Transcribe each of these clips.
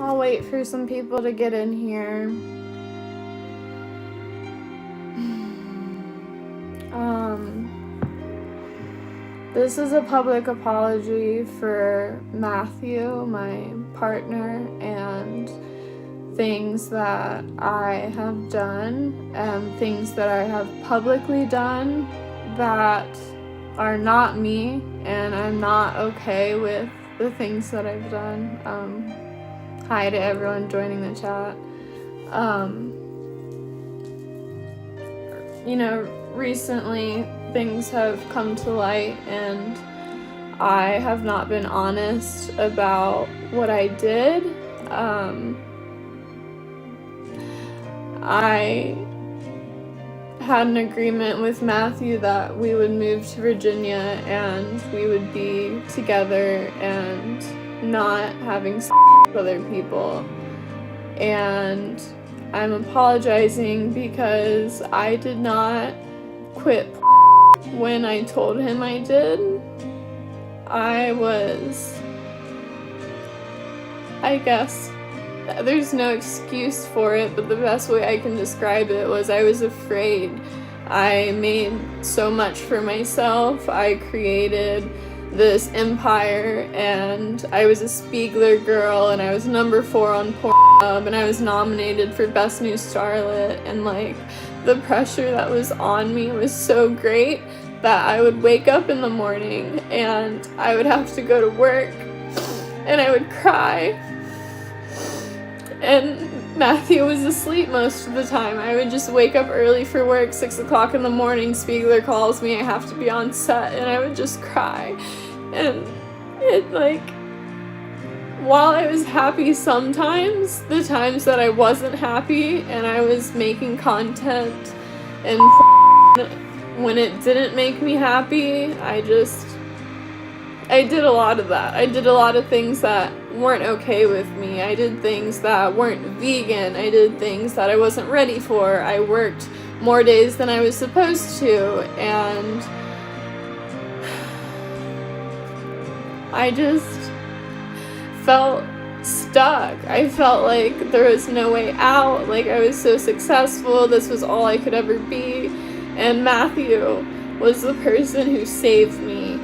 I'll wait for some people to get in here. This is a public apology for Matthew, my partner, and things that I have done and things that I have publicly done that are not me, and I'm not okay with the things that I've done. Hi to everyone joining the chat. Recently things have come to light and I have not been honest about what I did. I had an agreement with Matthew that we would move to Virginia and we would be together and not having sex with other people. And I'm apologizing because I did not quit when I told him I did. I guess there's no excuse for it, but the best way I can describe it was I was afraid. I made so much for myself. I created this empire, and I was a Spiegler girl, and I was number 4 on Pornhub, and I was nominated for Best New Starlet, and the pressure that was on me was so great that I would wake up in the morning and I would have to go to work and I would cry, and Matthew was asleep most of the time. I would just wake up early for work, 6 o'clock in the morning, Spiegler calls me, I have to be on set, and I would just cry. And while I was happy sometimes, the times that I wasn't happy and I was making content and when it didn't make me happy, I did a lot of that. I did a lot of things that weren't okay with me. I did things that weren't vegan. I did things that I wasn't ready for. I worked more days than I was supposed to, and I just felt stuck. I felt like there was no way out. Like I was so successful. This was all I could ever be. And Matthew was the person who saved me.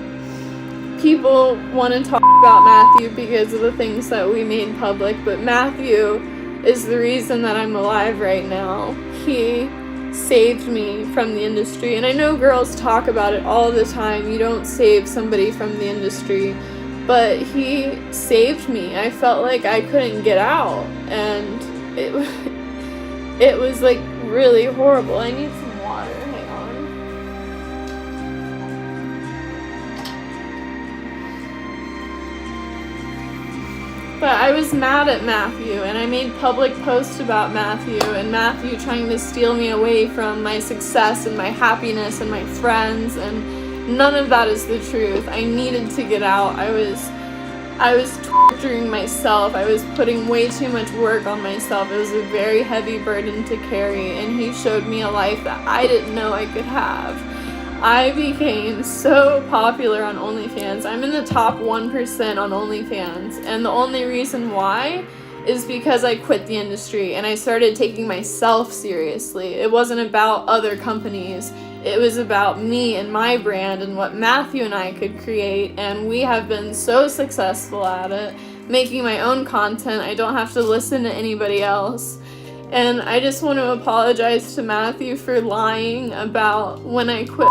People want to talk about Matthew because of the things that we made public, but Matthew is the reason that I'm alive right now. He saved me from the industry. And I know girls talk about it all the time. You don't save somebody from the industry. But he saved me. I felt like I couldn't get out, and it was really horrible. I need some water. Hang on. But I was mad at Matthew, and I made public posts about Matthew, and Matthew trying to steal me away from my success and my happiness and my friends, and none of that is the truth. I needed to get out. I was torturing myself. I was putting way too much work on myself. It was a very heavy burden to carry, and he showed me a life that I didn't know I could have. I became so popular on OnlyFans. I'm in the top 1% on OnlyFans, and the only reason why is because I quit the industry and I started taking myself seriously. It wasn't about other companies. It was about me and my brand and what Matthew and I could create, and we have been so successful at it, making my own content. I don't have to listen to anybody else. And I just want to apologize to Matthew for lying about when I quit.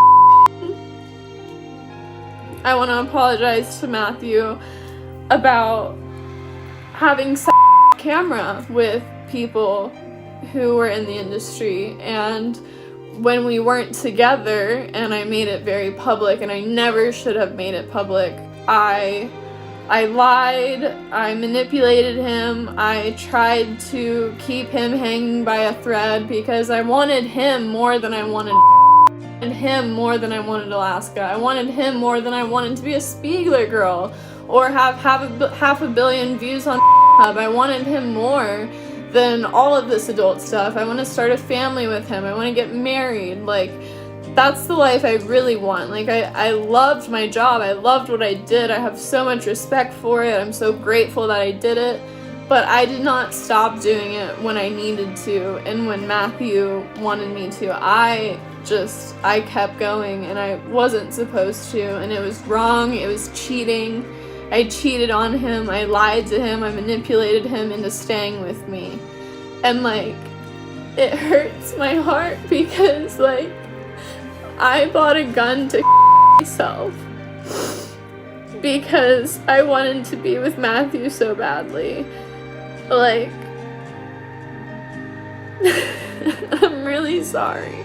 I want to apologize to Matthew about having sex on camera with people who were in the industry, and when we weren't together and I made it very public, and I never should have made it public. I lied, I manipulated him, I tried to keep him hanging by a thread because I wanted him more than I wanted him more than I wanted Alaska. I wanted him more than I wanted to be a Spiegler girl or have half a billion views on Hub. I wanted him more than all of this adult stuff. I want to start a family with him. I want to get married. That's the life I really want. I loved my job. I loved what I did. I have so much respect for it. I'm so grateful that I did it. But I did not stop doing it when I needed to, and when Matthew wanted me to. I kept going, and I wasn't supposed to, and it was wrong, it was cheating. I cheated on him, I lied to him, I manipulated him into staying with me. And like, it hurts my heart because like, I bought a gun to myself because I wanted to be with Matthew so badly. Like, I'm really sorry.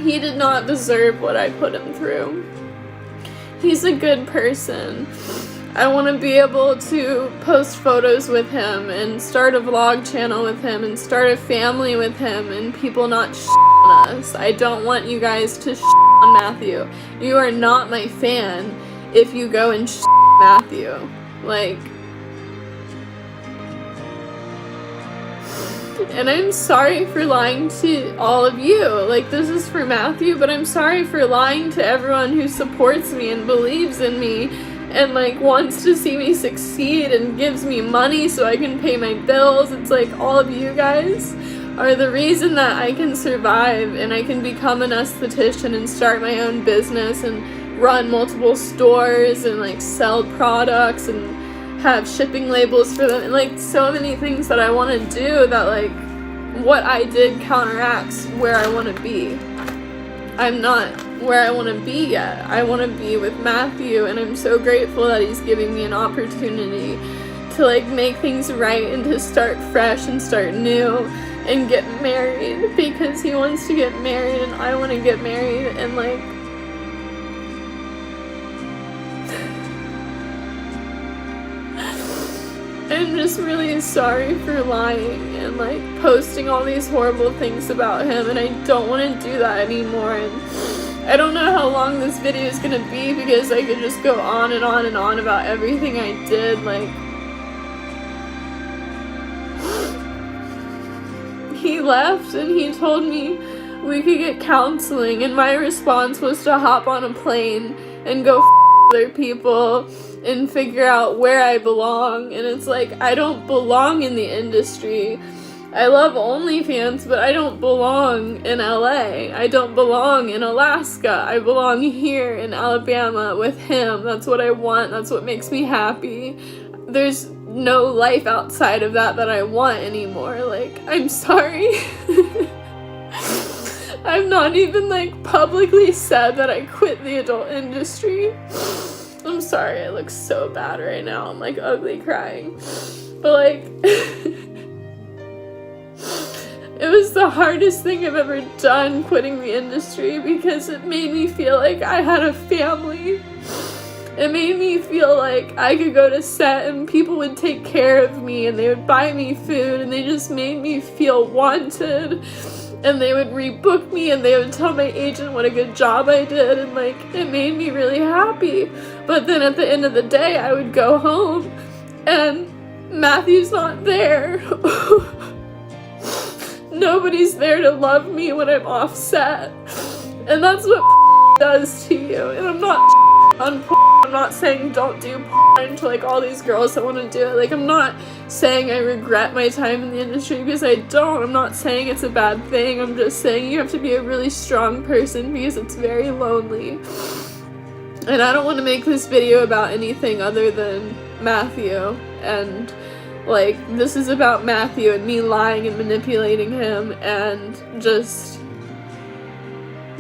He did not deserve what I put him through. He's a good person. I want to be able to post photos with him and start a vlog channel with him and start a family with him and people not on us. I don't want you guys to on Matthew. You are not my fan if you go and Matthew. Like, and I'm sorry for lying to all of you. Like, this is for Matthew, but I'm sorry for lying to everyone who supports me and believes in me and like wants to see me succeed and gives me money so I can pay my bills. It's like all of you guys are the reason that I can survive and I can become an esthetician and start my own business and run multiple stores and like sell products and have shipping labels for them and like so many things that I want to do that like what I did counteracts where I want to be. I'm not where I want to be yet. I want to be with Matthew, and I'm so grateful that he's giving me an opportunity to like make things right and to start fresh and start new and get married because he wants to get married and I want to get married and like I'm just really sorry for lying and like posting all these horrible things about him, and I don't want to do that anymore. And I don't know how long this video is gonna be because I could just go on and on and on about everything I did. Like, he left and he told me we could get counseling, and my response was to hop on a plane and go other people and figure out where I belong. And it's like, I don't belong in the industry. I love OnlyFans, but I don't belong in LA. I don't belong in Alaska. I belong here in Alabama with him. That's what I want. That's what makes me happy. There's no life outside of that I want anymore. Like, I'm sorry. I've not even like publicly said that I quit the adult industry. I'm sorry, I look so bad right now. I'm like ugly crying. But like, it was the hardest thing I've ever done, quitting the industry, because it made me feel like I had a family. It made me feel like I could go to set and people would take care of me and they would buy me food, and they just made me feel wanted. And they would rebook me and they would tell my agent what a good job I did, and like, it made me really happy. But then at the end of the day, I would go home and Matthew's not there. Nobody's there to love me when I'm off set. And that's what does to you. And I'm not on I'm not saying don't do to like all these girls that want to do it. Like, I'm not saying I regret my time in the industry, because I don't. I'm not saying it's a bad thing. I'm just saying you have to be a really strong person because it's very lonely. And I don't want to make this video about anything other than Matthew. And like, this is about Matthew and me lying and manipulating him and just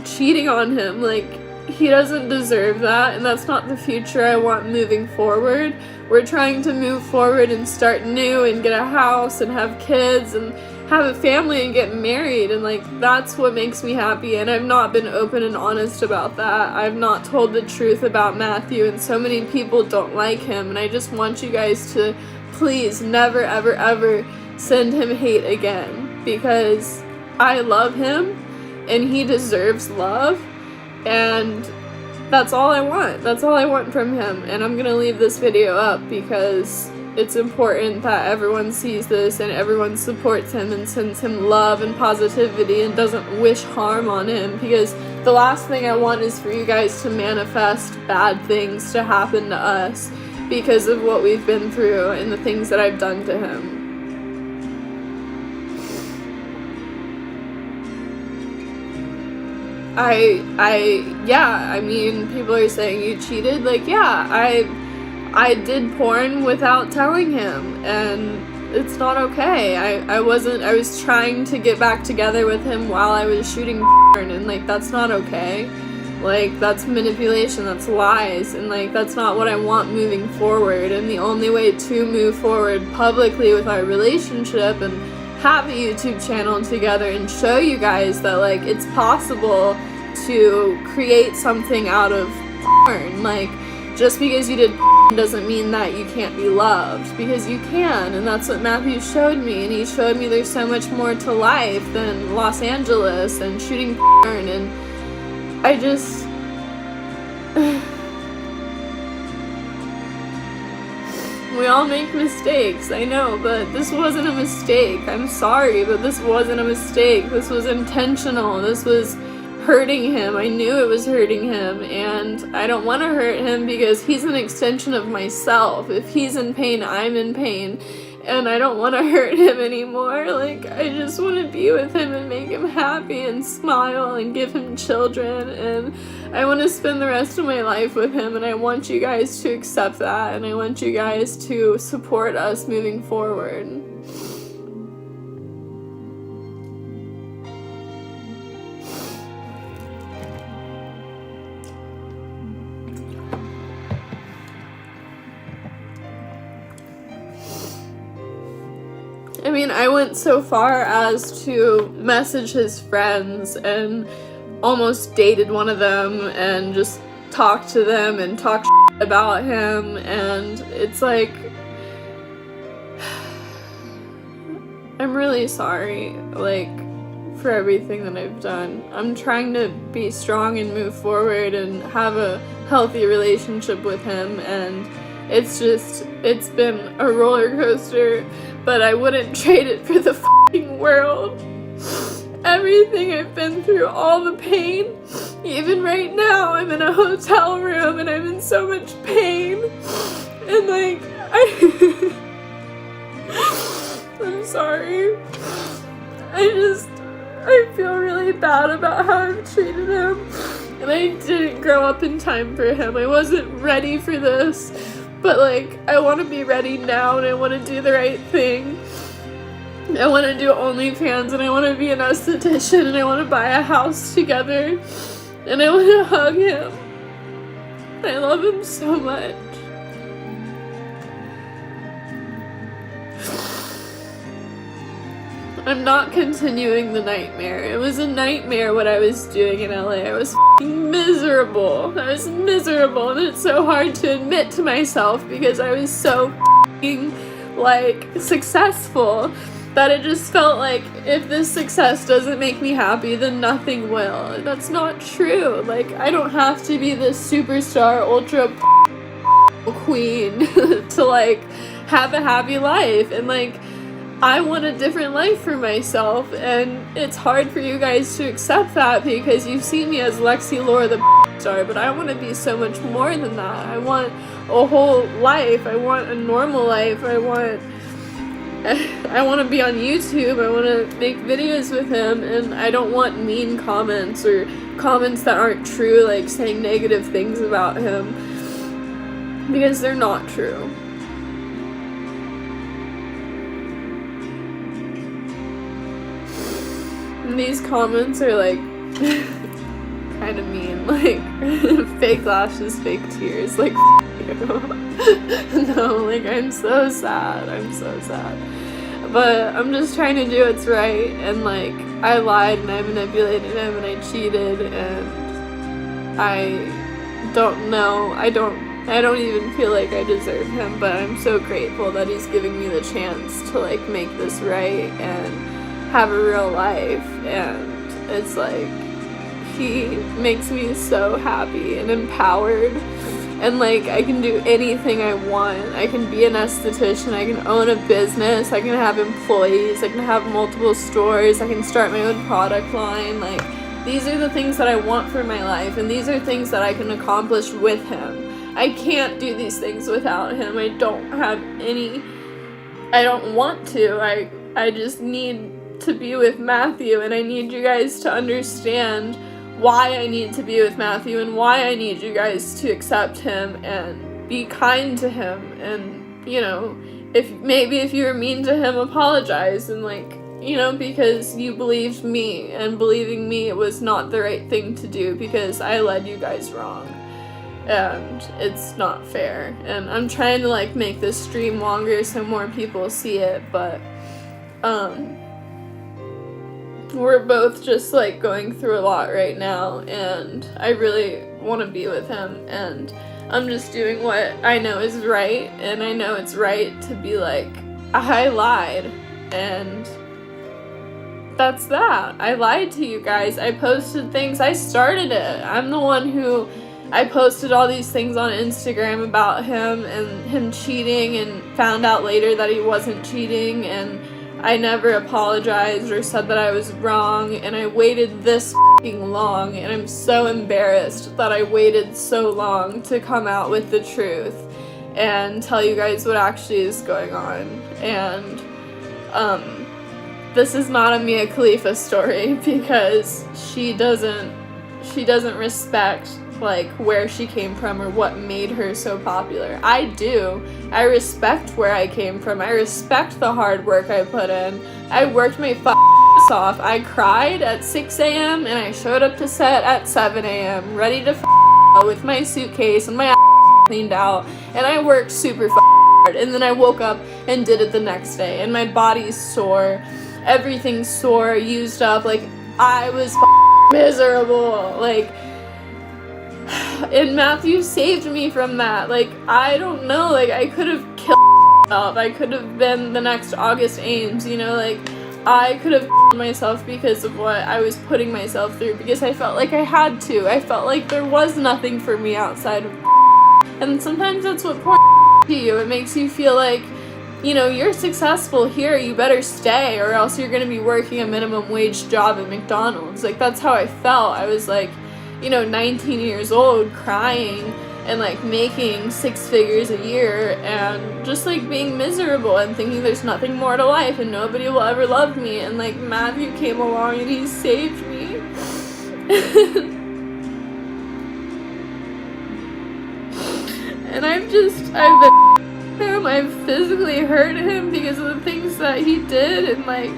cheating on him. Like, he doesn't deserve that, and that's not the future I want moving forward. We're trying to move forward and start new and get a house and have kids and have a family and get married, and like, that's what makes me happy. And I've not been open and honest about that. I've not told the truth about Matthew, and so many people don't like him, and I just want you guys to please never ever ever send him hate again, because I love him and he deserves love. And that's all I want. That's all I want from him. And I'm gonna leave this video up because it's important that everyone sees this and everyone supports him and sends him love and positivity and doesn't wish harm on him, because the last thing I want is for you guys to manifest bad things to happen to us because of what we've been through and the things that I've done to him. I mean, people are saying you cheated. Like, yeah, I did porn without telling him, and it's not okay. I was trying to get back together with him while I was shooting porn, and like, that's not okay. Like, that's manipulation, that's lies, and like, that's not what I want moving forward. And the only way to move forward publicly with our relationship and have a YouTube channel together and show you guys that like, it's possible to create something out of porn. Like, just because you did porn doesn't mean that you can't be loved, because you can. And that's what Matthew showed me, and he showed me there's so much more to life than Los Angeles and shooting porn. And I just we all make mistakes, I know, but this wasn't a mistake. I'm sorry, but this wasn't a mistake. This was intentional. This was hurting him. I knew it was hurting him, and I don't want to hurt him because he's an extension of myself. If he's in pain, I'm in pain, and I don't want to hurt him anymore. Like, I just want to be with him and make him happy and smile and give him children, and I want to spend the rest of my life with him, and I want you guys to accept that, and I want you guys to support us moving forward. I mean, I went so far as to message his friends and almost dated one of them and just talked to them and talk about him, and it's like, I'm really sorry, like, for everything that I've done. I'm trying to be strong and move forward and have a healthy relationship with him, and it's been a roller coaster, but I wouldn't trade it for the fucking world. Everything I've been through, all the pain, even right now, I'm in a hotel room and I'm in so much pain, and like, I'm sorry. I feel really bad about how I've treated him, and I didn't grow up in time for him. I wasn't ready for this, but like, I want to be ready now, and I want to do the right thing. I want to do OnlyFans, and I want to be an esthetician, and I want to buy a house together, and I want to hug him. I love him so much. I'm not continuing the nightmare. It was a nightmare what I was doing in LA. I was miserable. I was miserable, and it's so hard to admit to myself because I was so like successful that it just felt like if this success doesn't make me happy, then nothing will. That's not true. Like, I don't have to be this superstar ultra queen to like have a happy life, and like, I want a different life for myself, and it's hard for you guys to accept that because you've seen me as Lexi Lore the star, but I want to be so much more than that. I want a whole life. I want a normal life. I want to be on YouTube. I want to make videos with him, and I don't want mean comments or comments that aren't true, like saying negative things about him, because they're not true. And these comments are like kind of mean, like fake lashes, fake tears, like you. No, like, I'm so sad. But I'm just trying to do what's right, and like, I lied and I manipulated him and I cheated, and I don't know, I don't even feel like I deserve him, but I'm so grateful that he's giving me the chance to like make this right and have a real life. And it's like, he makes me so happy and empowered, and like I can do anything I want. I can be an esthetician, I can own a business, I can have employees, I can have multiple stores, I can start my own product line. Like, these are the things that I want for my life, and these are things that I can accomplish with him. I can't do these things without him. I don't want to. I just need to be with Matthew, and I need you guys to understand why I need to be with Matthew and why I need you guys to accept him and be kind to him. And, you know, if you're mean to him, apologize, and like, you know, because you believed me, and believing me was not the right thing to do because I led you guys wrong. And it's not fair. And I'm trying to like make this stream longer so more people see it, but we're both just like going through a lot right now, and I really want to be with him, and I'm just doing what I know is right, and I know it's right to be like, I lied, and that's that. I lied to you guys. I posted things. I started it. I'm the one who I posted all these things on Instagram about him and him cheating, and found out later that he wasn't cheating, and I never apologized or said that I was wrong, and I waited this f***ing long, and I'm so embarrassed that I waited so long to come out with the truth and tell you guys what actually is going on. And this is not a Mia Khalifa story, because she doesn't respect like where she came from or what made her so popular. I do. I respect where I came from. I respect the hard work I put in. I worked my ass off. I cried at 6 a.m. and I showed up to set at 7 a.m. ready to with my suitcase and my ass cleaned out, and I worked super hard, and then I woke up and did it the next day, and my body's sore, everything's sore, used up, like I was miserable, like. And Matthew saved me from that. Like, I don't know, like, I could have killed myself. I could have been the next August Ames, you know, like, I could have killed myself because of what I was putting myself through, because I felt like I had to. I felt like there was nothing for me outside of and sometimes that's what porn to you. It makes you feel like, you know, you're successful here, you better stay, or else you're gonna be working a minimum wage job at McDonald's. Like, that's how I felt. I was like, you know, 19 years old, crying and like making 6 figures a year, and just like being miserable and thinking there's nothing more to life and nobody will ever love me. And like Matthew came along and he saved me. And I've been him, I've physically hurt him because of the things that he did, and like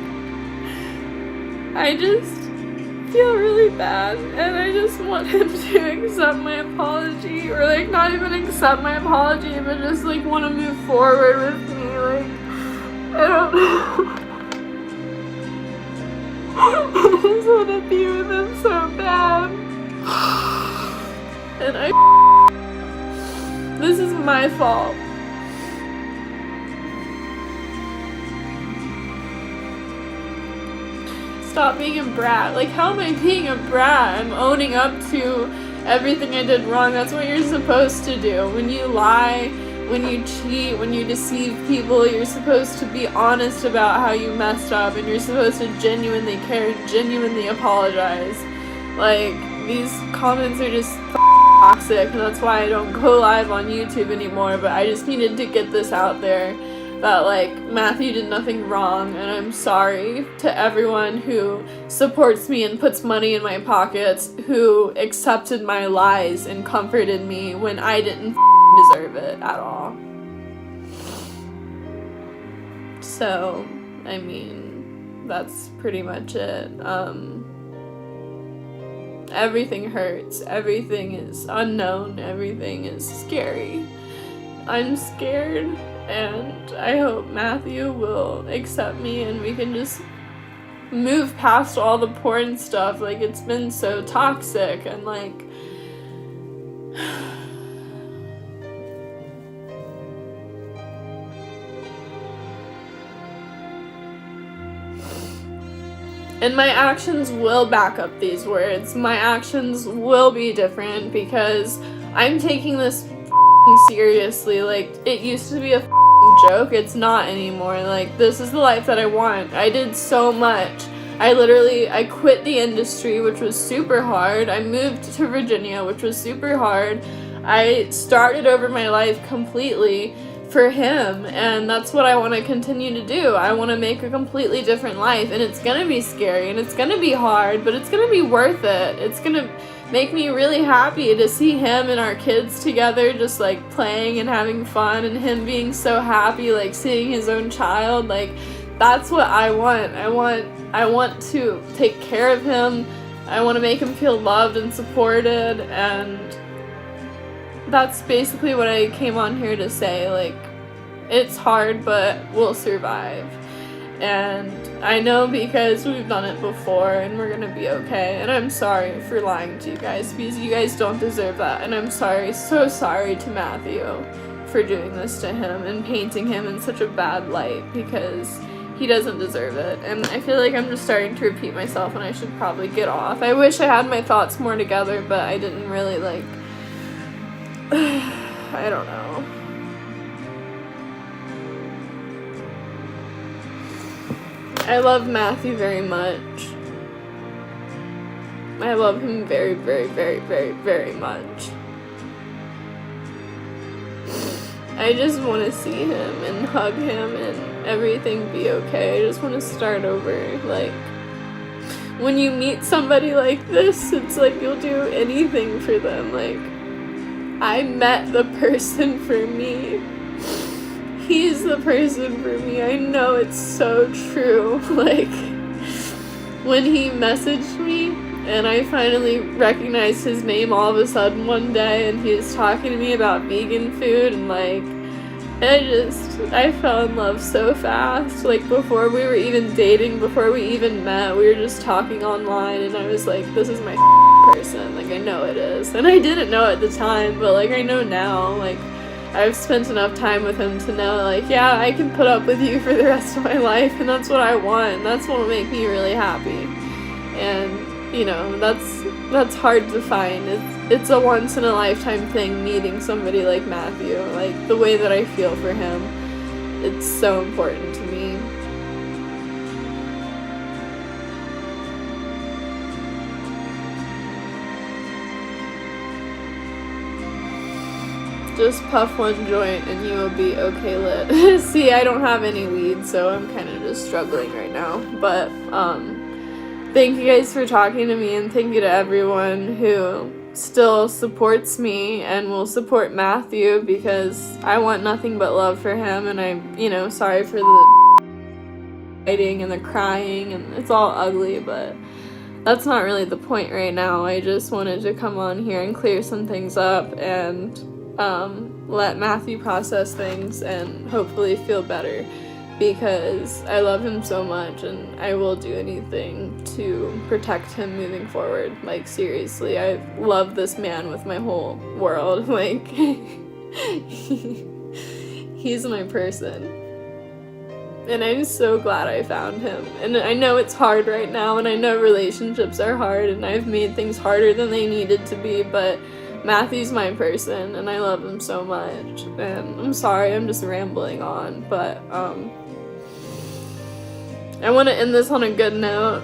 I just feel really bad, and I just want him to accept my apology, or like not even accept my apology, but just like want to move forward with me. Like, I don't know. I just want to be with him so bad, and this is my fault. Stop being a brat. Like, how am I being a brat? I'm owning up to everything I did wrong. That's what you're supposed to do. When you lie, when you cheat, when you deceive people, you're supposed to be honest about how you messed up, and you're supposed to genuinely care, genuinely apologize. Like, these comments are just toxic, and that's why I don't go live on YouTube anymore, but I just needed to get this out there. That like Matthew did nothing wrong, and I'm sorry to everyone who supports me and puts money in my pockets, who accepted my lies and comforted me when I didn't deserve it at all. So, I mean, that's pretty much it. Everything hurts, everything is unknown, everything is scary. I'm scared. And I hope Matthew will accept me and we can just move past all the porn stuff. Like, it's been so toxic, and like and my actions will back up these words. My actions will be different because I'm taking this seriously. Like, it used to be a joke. It's not anymore. Like, this is the life that I want. I did so much. I quit the industry, which was super hard. I moved to Virginia, which was super hard. I started over my life completely for him, and that's what I want to continue to do. I want to make a completely different life, and it's gonna be scary, and it's gonna be hard, but it's gonna be worth it. It's gonna make me really happy to see him and our kids together, just like playing and having fun, and him being so happy, like seeing his own child. Like, that's what I want. I want to take care of him. I want to make him feel loved and supported, and that's basically what I came on here to say. Like, it's hard, but we'll survive. And I know because we've done it before, and we're gonna be okay. And I'm sorry for lying to you guys, because you guys don't deserve that. And I'm sorry, so sorry to Matthew for doing this to him and painting him in such a bad light, because he doesn't deserve it. And I feel like I'm just starting to repeat myself, and I should probably get off. I wish I had my thoughts more together, but I didn't really, like, I don't know. I love Matthew very much. I love him very, very, very, very, very much. I just want to see him and hug him and everything be okay. I just want to start over. Like, when you meet somebody like this, it's like you'll do anything for them. Like, I met the person for me. He's the person for me. I know it's so true. Like, when he messaged me and I finally recognized his name all of a sudden one day, and he was talking to me about vegan food, and like, I fell in love so fast. Like, before we were even dating, before we even met, we were just talking online, and I was like, this is my person. Like, I know it is. And I didn't know at the time, but like, I know now. Like, I've spent enough time with him to know, like, yeah, I can put up with you for the rest of my life, and that's what I want, and that's what will make me really happy. And, you know, that's hard to find. It's a once-in-a-lifetime thing, meeting somebody like Matthew. Like, the way that I feel for him, it's so important to me. Just puff one joint and you will be okay lit. See, I don't have any weed, so I'm kind of just struggling right now. But, thank you guys for talking to me, and thank you to everyone who still supports me and will support Matthew, because I want nothing but love for him, and I'm, you know, sorry for the fighting and the crying, and it's all ugly, but that's not really the point right now. I just wanted to come on here and clear some things up, and let Matthew process things and hopefully feel better, because I love him so much, and I will do anything to protect him moving forward. Like, seriously, I love this man with my whole world. Like, he's my person, and I'm so glad I found him. And I know it's hard right now, and I know relationships are hard, and I've made things harder than they needed to be, but Matthew's my person, and I love him so much. And I'm sorry, I'm just rambling on, but I want to end this on a good note.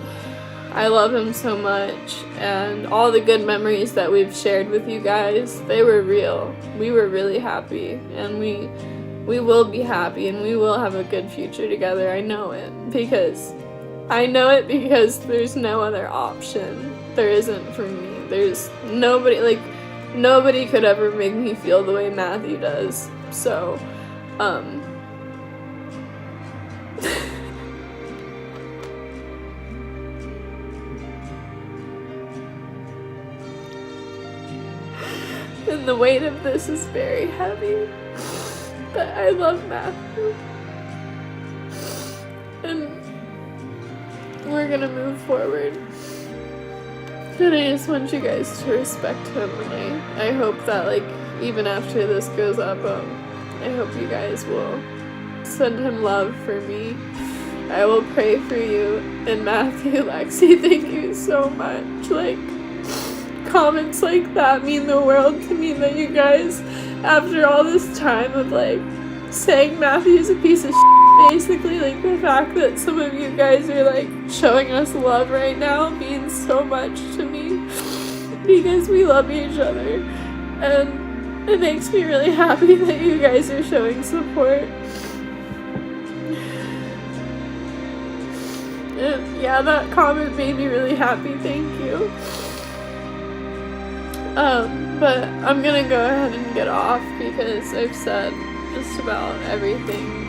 I love him so much, and all the good memories that we've shared with you guys, they were real. We were really happy, and we will be happy, and we will have a good future together. I know it because there's no other option. There isn't for me. There's nobody, like, nobody could ever make me feel the way Matthew does. So, and the weight of this is very heavy, but I love Matthew, and we're gonna move forward. And I just want you guys to respect him, and I hope that, like, even after this goes up, I hope you guys will send him love for me. I will pray for you. And Matthew, Lexi, thank you so much. Like, comments like that mean the world to me, that you guys after all this time of, like, saying Matthew's a piece of shit, basically, like, the fact that some of you guys are, like, showing us love right now means so much to me, because we love each other, and it makes me really happy that you guys are showing support. And yeah, that comment made me really happy, thank you. But I'm gonna go ahead and get off because I've said just about everything.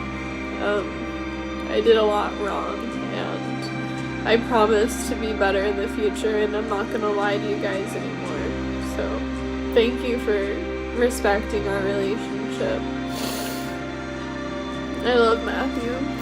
I did a lot wrong, and I promise to be better in the future, and I'm not gonna lie to you guys anymore. So, thank you for respecting our relationship. I love Matthew.